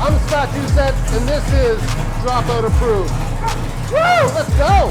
I'm Scott Doucette, and this is Dropout Approved. Woo! Let's go!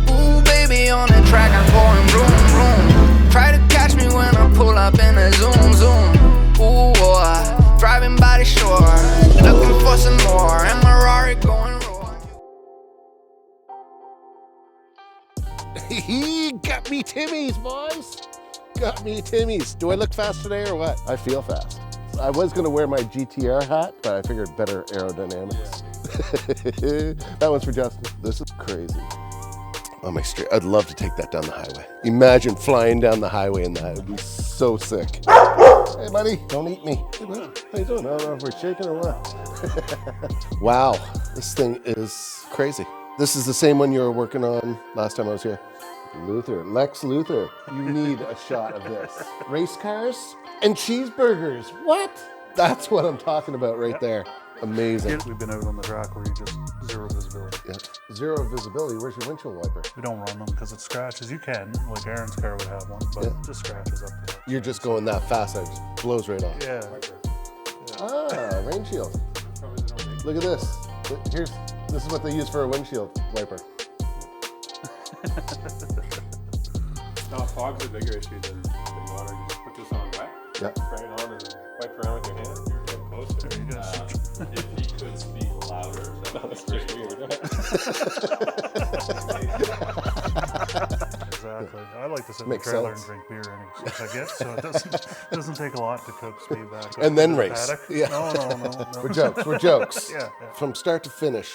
Ooh, baby, on the track, I'm going vroom, vroom. Try to catch me when I pull up in a zoom, zoom. Ooh, boy, driving by the shore, looking for some more, and my Rari going roar. Got me Timmies, boys. Got me Timmies. Do I look fast today or what? I feel fast. I was gonna wear my GTR hat, but I figured better aerodynamics. Yeah. That one's for Justin. This is crazy. On my street, I'd love to take that down the highway. Imagine flying down the highway in that. It'd be so sick. Hey, buddy, don't eat me. Hey, buddy, how you doing? I don't know if we're shaking or what. Wow, this thing is crazy. This is the same one you were working on last time I was here. Lex Luthor, you need a shot of this. Race cars and cheeseburgers. What? That's what I'm talking about right there. Amazing. We've been out on the track where you just zero visibility. Yeah. Zero visibility. Where's your windshield wiper? We don't run them because it scratches. You can, like Aaron's car would have one, but it just scratches up to that. You're just going that fast, it just blows right off. Yeah. Ah, rain shield. Look at this. This is what they use for a windshield wiper. No, fog's a bigger issue than water. You just put this on wet, spray it on, and then wipe around with your hand. You're getting closer. There you go. If he could speak louder, that's just weird. Exactly. I like to sit in the Makes trailer sense. and drink beer anyway, I guess, so it doesn't take a lot to cook speed back up. And then to the race. paddock. Yeah. No. We're jokes. Yeah. From start to finish,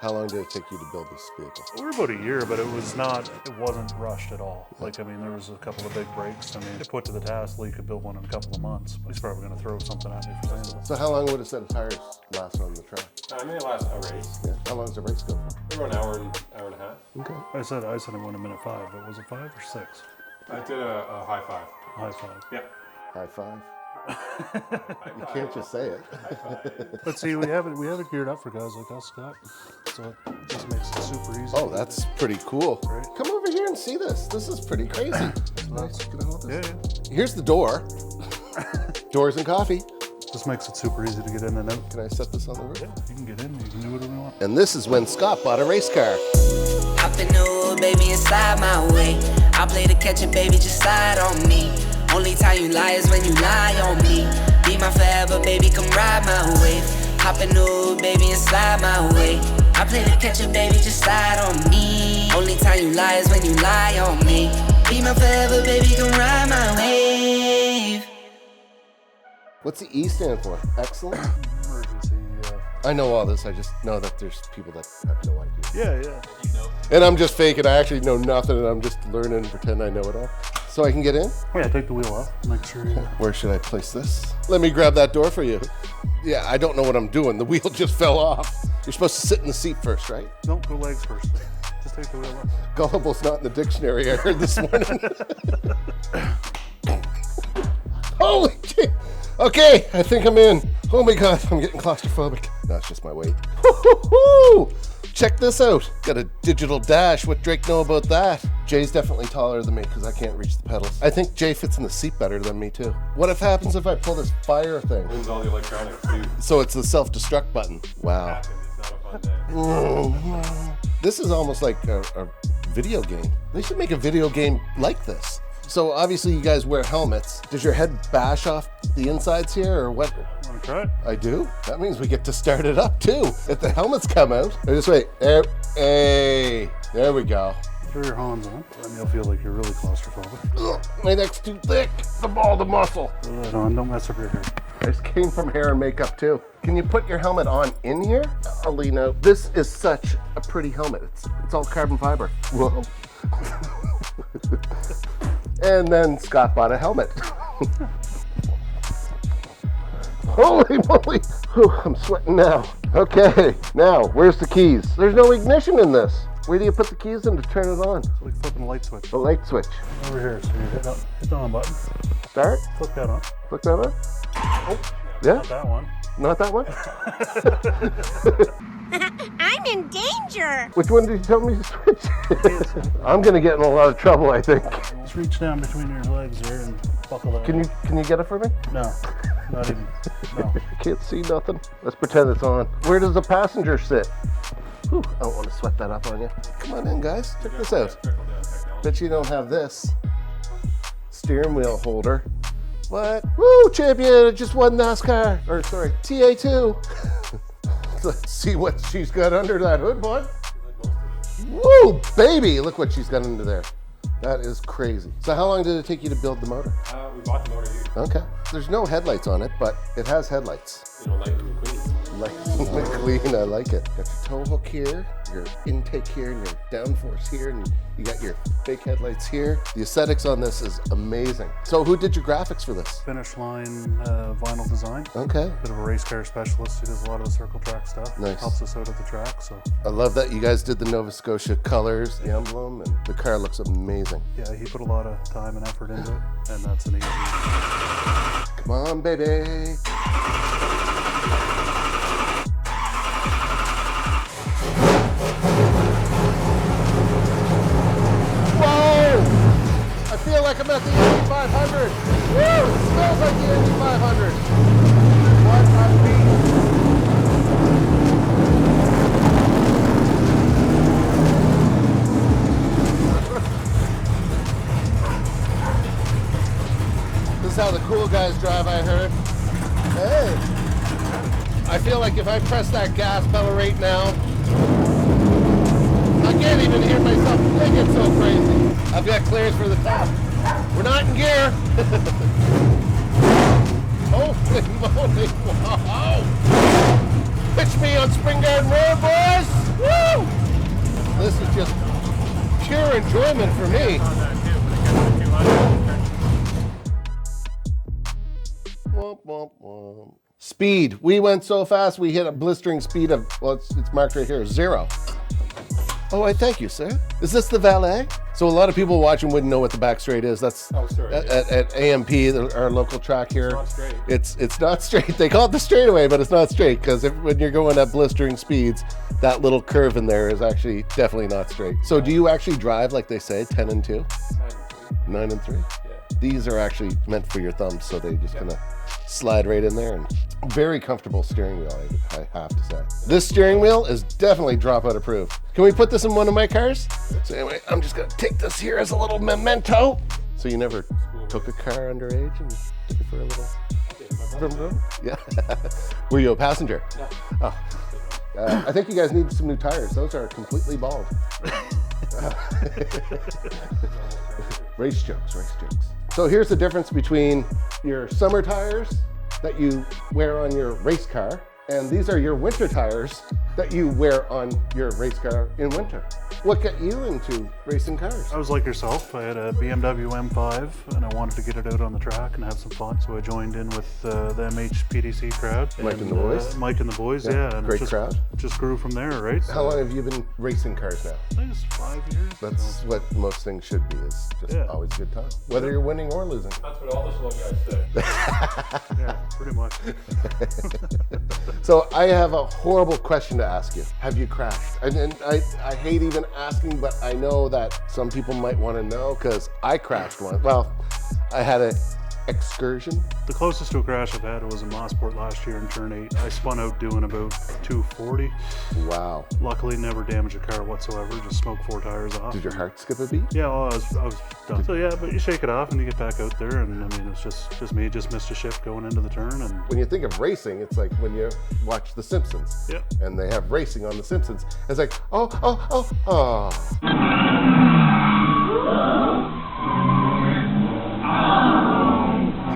how long did it take you to build this vehicle? We were about a year, but it wasn't rushed at all. Like, I mean, there was a couple of big breaks. I mean, to put to the task, Lee could build one in a couple of months. He's probably going to throw something at me for saying that. So how long would a set of tires last on the track? I mean, it lasts a race. Yeah. How long does a race go for? Over an hour and a half. Okay. I said I went a minute 5, but was it 5 or 6? I did a high five. High 5. Yeah. High five. You can't just say it. But see, we have it geared up for guys like us, Scott. So it just makes it super easy. Oh, that's pretty cool. Right. Come over here and see this. This is pretty crazy. Nice. Can I hold this? Yeah. Here's the door. Doors and coffee. Just makes it super easy to get in and out. Can I set this on the roof? Yeah, you can get in, you can do whatever you want. And this is when Scott bought a race car. Hop in the hood, baby, and slide my way. I play the catcher, baby, just slide on me. Only time you lie is when you lie on me. Be my forever, baby, come ride my wave. Hop in the hood, baby, and slide my way. I play the catcher, baby, just slide on me. Only time you lie is when you lie on me. Be my forever, baby, come ride my wave. What's the E stand for? Excellent? Emergency, I know all this. I just know that there's people that have no idea. yeah. And I'm just faking. I actually know nothing, and I'm just learning and pretend I know it all. So I can get in? Yeah, take the wheel off. Make sure you... Where should I place this? Let me grab that door for you. Yeah, I don't know what I'm doing. The wheel just fell off. You're supposed to sit in the seat first, right? Don't go legs first. Just take the wheel off. Gullible's not in the dictionary, I heard this morning. Holy shit. Okay, I think I'm in. Oh my God, I'm getting claustrophobic. No, it's just my weight. Woo-hoo-hoo! Check this out. Got a digital dash. What Drake know about that? Jay's definitely taller than me because I can't reach the pedals. I think Jay fits in the seat better than me too. What if happens if I pull this fire thing? Wins all the electronics too. So it's the self-destruct button. Wow. It's not a fun day. This is almost like a video game. They should make a video game like this. So obviously you guys wear helmets. Does your head bash off the insides here or what? Want to try it? I do. That means we get to start it up too. If the helmets come out, I just wait. Hey, there we go. Throw your hands on, then you'll feel like you're really claustrophobic. Ugh, my neck's too thick. The ball to muscle. Don't mess up your hair. This came from hair and makeup too. Can you put your helmet on in here? I'll lean out. This is such a pretty helmet. It's all carbon fiber. Whoa. And then Scott bought a helmet. Holy moly. Whew, I'm sweating now. Okay, now, where's the keys? There's no ignition in this. Where do you put the keys in to turn it on? It's like flipping a light switch. The light switch. Over here, so you hit the on button. Start. Flip that on. Flick that on. Oh, yeah. Not that one. Not that one? I'm I'm in danger. Which one did you tell me to switch? I'm gonna get in a lot of trouble, I think. Just reach down between your legs there and buckle that. Can you get it for me? No, not even. No. I can't see nothing. Let's pretend it's on. Where does the passenger sit? Whew, I don't want to sweat that up on you. Come on in, guys. Check this out. Bet you don't have this steering wheel holder. What? Woo, champion! I just won NASCAR. Or sorry, TA2. Let's see what she's got under that hood, bud. Woo, baby! Look what she's got under there. That is crazy. So how long did it take you to build the motor? We bought the motor here. Okay. There's no headlights on it, but it has headlights. You know, light and clean. Light and clean, I like it. Got your tow hook here, your intake here, and your downforce here, and you got your fake headlights here. The aesthetics on this is amazing. So who did your graphics for this? Finish line vinyl design. Okay. Bit of a race car specialist. He does a lot of the circle track stuff. Nice. Helps us out at the track. So I love that you guys did the Nova Scotia colors, the emblem, and the car looks amazing. yeah, he put a lot of time and effort into it, and that's an easy. Come on, baby. I feel like I'm at the Indy 500. Woo! It smells like the Indy 500. What a beat. This is how the cool guys drive, I heard. Hey. I feel like if I press that gas pedal right now, I can't even hear myself think. It's so crazy. I've got clearance for the top. We're not in gear. Holy moly, wow. Pitch me on Spring Garden Road, boys. Woo! This is just pure enjoyment for me. Womp, womp, womp. Speed. We went so fast we hit a blistering speed of, well, it's marked right here, 0. Oh, I thank you, sir. Is this the valet? So a lot of people watching wouldn't know what the back straight is. That's at AMP, our local track here. It's not straight. It's not straight. They call it the straightaway, but it's not straight because when you're going at blistering speeds, that little curve in there is actually definitely not straight. So do you actually drive like they say, 10 and 2? 9 and 3? Yeah. These are actually meant for your thumbs, so they just kind of slide right in there. And very comfortable steering wheel, I have to say. This steering wheel is definitely dropout approved. Can we put this in one of my cars? So anyway, I'm just gonna take this here as a little memento. So you never took a car underage and took it for a little vroom vroom? Yeah. Were you a passenger? No. Oh. I think you guys need some new tires. Those are completely bald. Race jokes, race jokes. So here's the difference between your summer tires that you wear on your race car, and these are your winter tires that you wear on your race car in winter. What got you into racing cars? I was like yourself. I had a BMW M5 and I wanted to get it out on the track and have some fun. So I joined in with the MHPDC crowd. Mike and the boys? Mike and the boys, yeah. And Great it crowd. Just grew from there, right? So How long have you been racing cars now? I think it's 5 years. That's what most things should be, is just always a good time. Whether you're winning or losing. That's what all the slow guys say. Yeah, pretty much. So I have a horrible question to ask you. Have you crashed? And I hate even asking, but I know that some people might want to know because I crashed once. Well, I had an excursion. The closest to a crash I've had was in Mosport last year in turn 8. I spun out doing about 240. Wow. Luckily, never damaged a car whatsoever. Just smoked 4 tires off. Did your heart skip a beat? Yeah, well, I was done. So yeah, but you shake it off and you get back out there, and I mean, it's just me. Just missed a shift going into the turn, and When you think of racing, it's like when you watch The Simpsons. Yeah. And they have racing on The Simpsons. It's like, oh.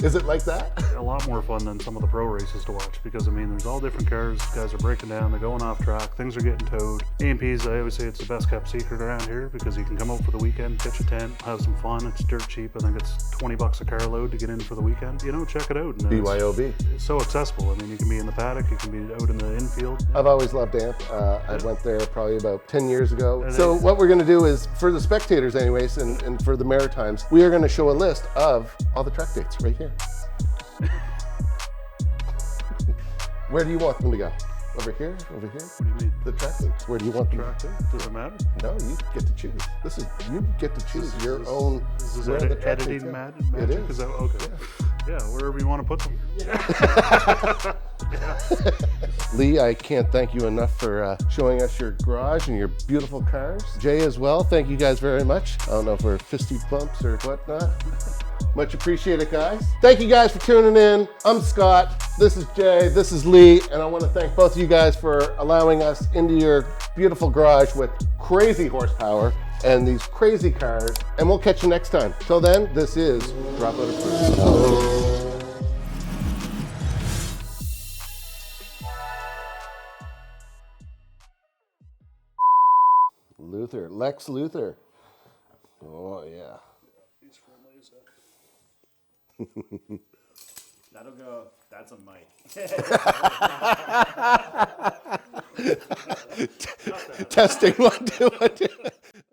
Is it like that? a lot more fun than some of the pro races to watch, because I mean, there's all different cars. Guys are breaking down, they're going off track, things are getting towed. AMPs, I always say it's the best kept secret around here, because you can come out for the weekend, pitch a tent, have some fun. It's dirt cheap. I think it's $20 a car load to get in for the weekend. You know, check it out. And BYOB. It's so accessible. I mean, you can be in the paddock, you can be out in the infield. I've always loved AMP. I went there probably about 10 years ago. So what we're going to do is, for the spectators anyways, and for the Maritimes, we are going to show a list of all the track dates right here. Where do you want them to go? Over here? Over here? What do you mean? The track dates. Where do you want them? Track day? Does it matter? No, you get to choose. You get to choose your own. Is this where the track dates editing are. magic? It is. Is that okay? Yeah, wherever you want to put them. Lee, I can't thank you enough for showing us your garage and your beautiful cars. Jay as well, thank you guys very much. I don't know if we're fisty bumps or whatnot. Much appreciated, guys. Thank you guys for tuning in. I'm Scott, this is Jay, this is Lee, and I want to thank both of you guys for allowing us into your beautiful garage with crazy horsepower and these crazy cars, and we'll catch you next time. Till then, this is Dropout Approved. Luthor, Lex Luthor. Oh, yeah. That'll go, that's a mic. Testing, 1, 2, 1, 2.